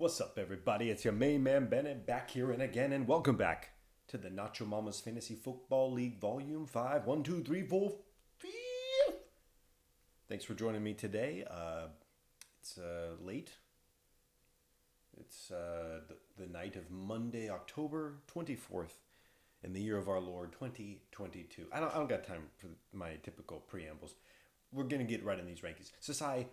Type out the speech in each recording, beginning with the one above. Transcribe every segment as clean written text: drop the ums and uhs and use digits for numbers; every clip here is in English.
What's up, everybody? It's your main man Bennett back here and again, and welcome back to the Nacho Mama's Fantasy Football League Volume 5. 1, 2, 3, 4, 5. Thanks for joining me today. It's late. It's the night of Monday, October 24th, in the year of our Lord 2022. I don't got time for my typical preambles. We're gonna get right in these rankings. Sasai.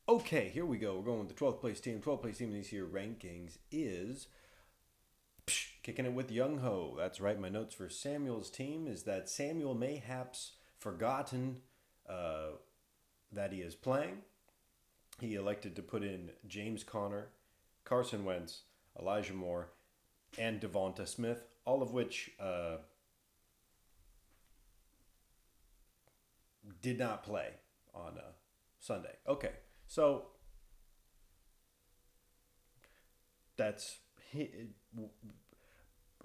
Okay, here we go. We're going with the 12th place team. 12th place team in these here rankings is Kicking It with Younghoe. That's right. My notes for Samuel's team is that Samuel mayhaps forgotten that he is playing. He elected to put in James Conner, Carson Wentz, Elijah Moore, and Devonta Smith, all of which did not play on Sunday. Okay. So that's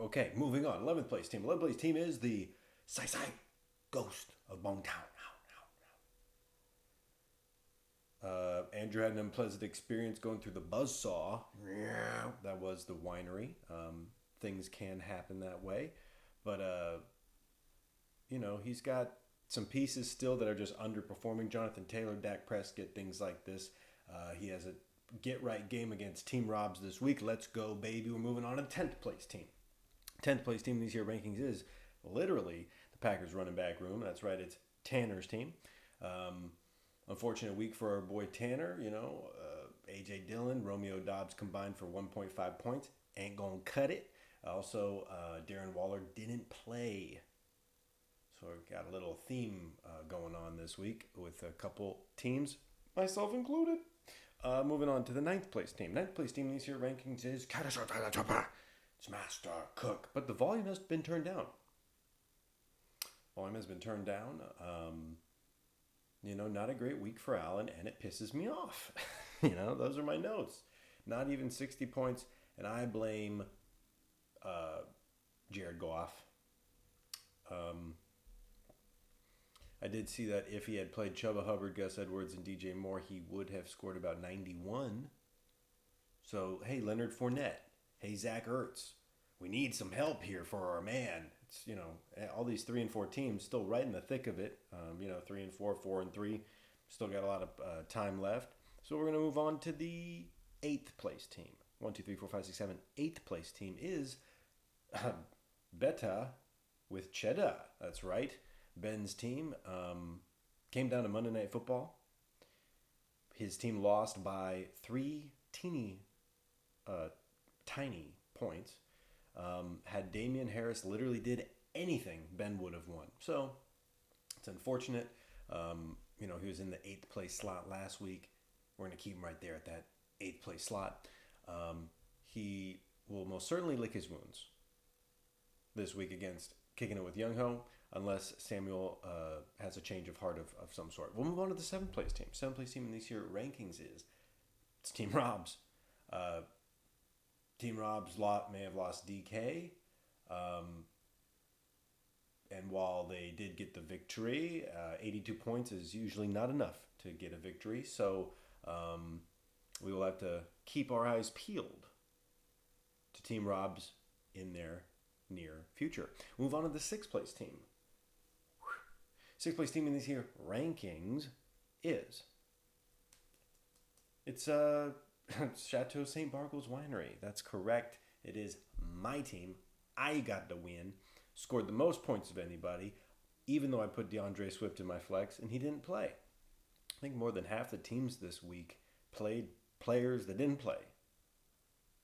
okay. Moving on. 11th place team. 11th place team is the Sai Ghost of Bongtown. Andrew had an unpleasant experience going through the buzzsaw. That was the winery. Things can happen that way, but he's got some pieces still that are just underperforming. Jonathan Taylor, Dak Prescott, things like this. He has a get-right game against Team Robs this week. Let's go, baby. We're moving on to the 10th place team. 10th place team in these here rankings is literally the Packers running back room. That's right. It's Tanner's team. Unfortunate week for our boy Tanner. A.J. Dillon, Romeo Dobbs combined for 1.5 points. Ain't gonna cut it. Also, Darren Waller didn't play. So we've got a little theme going on this week with a couple teams, myself included. Moving on to the 9th place team. 9th place team in these here rankings is it's Master Cook. But the volume has been turned down. Not a great week for Allen, and it pisses me off. Those are my notes. Not even 60 points, and I blame Jared Goff. I did see that if he had played Chuba Hubbard, Gus Edwards, and DJ Moore, he would have scored about 91. So, hey, Leonard Fournette. Hey, Zach Ertz. We need some help here for our man. It's, all these 3 and 4 teams still right in the thick of it. 3 and 4, 4 and 3. Still got a lot of time left. So we're going to move on to the 8th place team. 1, 2, 3, 4, 5, 6, 7. 8th place team is Betta with Chedda. That's right. Ben's team came down to Monday Night Football. His team lost by 3 tiny points. Had Damian Harris literally did anything, Ben would have won. So it's unfortunate. He was in the 8th place slot last week. We're going to keep him right there at that 8th place slot. He will most certainly lick his wounds this week against Kicking It with Younghoe, unless Samuel has a change of heart of some sort. We'll move on to the 7th place team. 7th place team in these here rankings it's Team Robs. Team Robs may have lost DK. And while they did get the victory, 82 points is usually not enough to get a victory. So we will have to keep our eyes peeled to Team Robs in their near future. Move on to the 6th place team. 6th place team in these here rankings is it's Chateau St. Bargles Winery. That's correct. It is my team. I got the win. Scored the most points of anybody, even though I put DeAndre Swift in my flex, and he didn't play. I think more than half the teams this week played players that didn't play.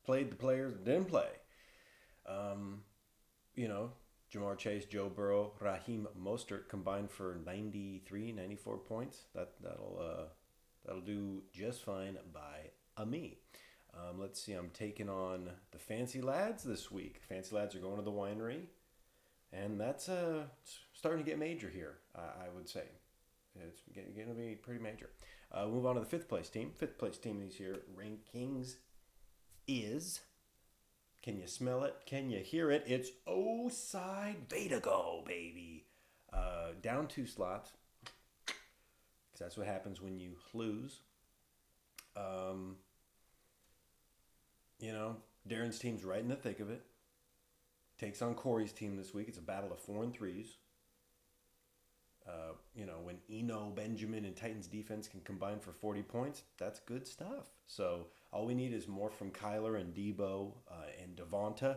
Played the players that didn't play. Jamar Chase, Joe Burrow, Raheem Mostert combined for 93, 94 points. That'll That'll do just fine by a me. Let's see, I'm taking on the Fancy Lads this week. Fancy Lads are going to the Winery, and that's starting to get major here, I would say. It's going to be pretty major. Move on to the fifth place team. Fifth place team in these here rankings is, can you smell it? Can you hear it? It's O-Side Betta Go, baby. Down 2 slots, because that's what happens when you lose. Darren's team's right in the thick of it. Takes on Corey's team this week. It's a battle of 4 and 3s. When Eno, Benjamin, and Titans defense can combine for 40 points, that's good stuff. So all we need is more from Kyler and Debo and Devonta,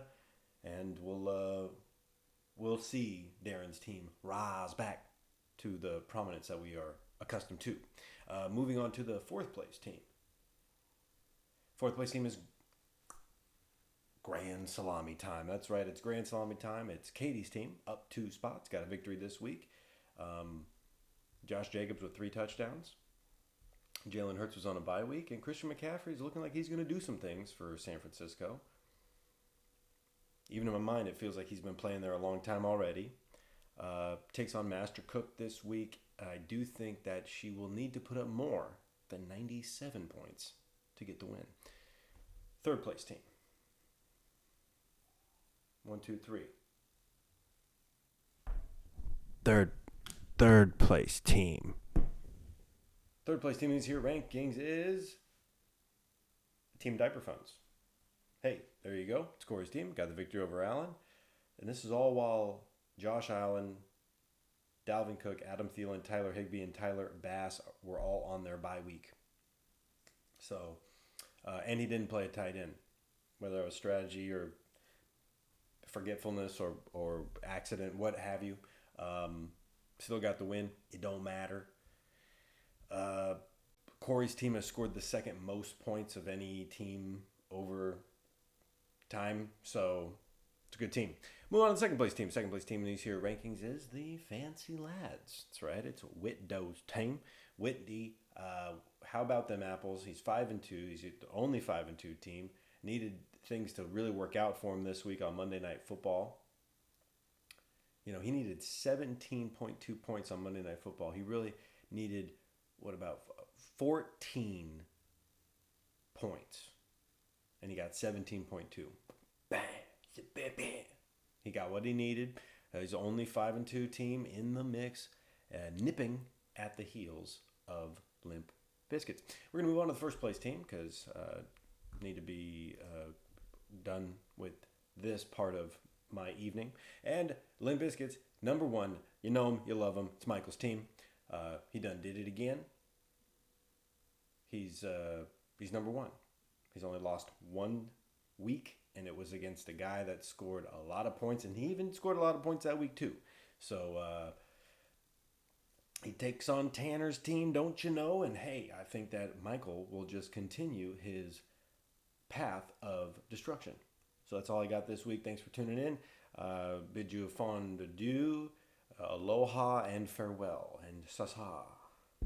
and we'll see Darren's team rise back to the prominence that we are accustomed to. Moving on to the fourth place team. Fourth place team is Grand Salami time. That's right, it's Grand Salami time. It's Katie's team, up 2 spots, got a victory this week. Josh Jacobs with 3 touchdowns. Jalen Hurts was on a bye week, and Christian McCaffrey's looking like he's going to do some things for San Francisco. Even in my mind, it feels like he's been playing there a long time already. Takes on Master Cook this week. I do think that she will need to put up more than 97 points to get the win. Third place team. 1, 2, 3. Third place team. Third place team in these here rankings is Team Diaper Funds. Hey, there you go. It's Corey's team. Got the victory over Allen. And this is all while Josh Allen, Dalvin Cook, Adam Thielen, Tyler Higbee, and Tyler Bass were all on their bye week. So, and he didn't play a tight end. Whether it was strategy or forgetfulness or accident, what have you. Still got the win. It don't matter. Corey's team has scored the second most points of any team over time, so it's a good team. Move on to the second place team. Second place team in these here rankings is the Fancy Lads. That's right. It's Whitdo's team. Whitney, how about them apples? He's 5-2. He's the only 5-2 team. Needed things to really work out for him this week on Monday Night Football. He needed 17.2 points on Monday Night Football. He really needed, 14 points. And he got 17.2. Bang! He got what he needed. He's the only 5-2 team in the mix, nipping at the heels of Limp Biscuits. We're going to move on to the first place team because need to be done with this part of my evening. And Limp Biscuits, number 1. You know him, you love him. It's Michael's team. He done did it again. He's number 1. He's only lost 1 week, and it was against a guy that scored a lot of points, and he even scored a lot of points that week too. So he takes on Tanner's team, don't you know? And hey, I think that Michael will just continue his path of destruction. So that's all I got this week. Thanks for tuning in. Bid you a fond adieu, aloha, and farewell, and sasa.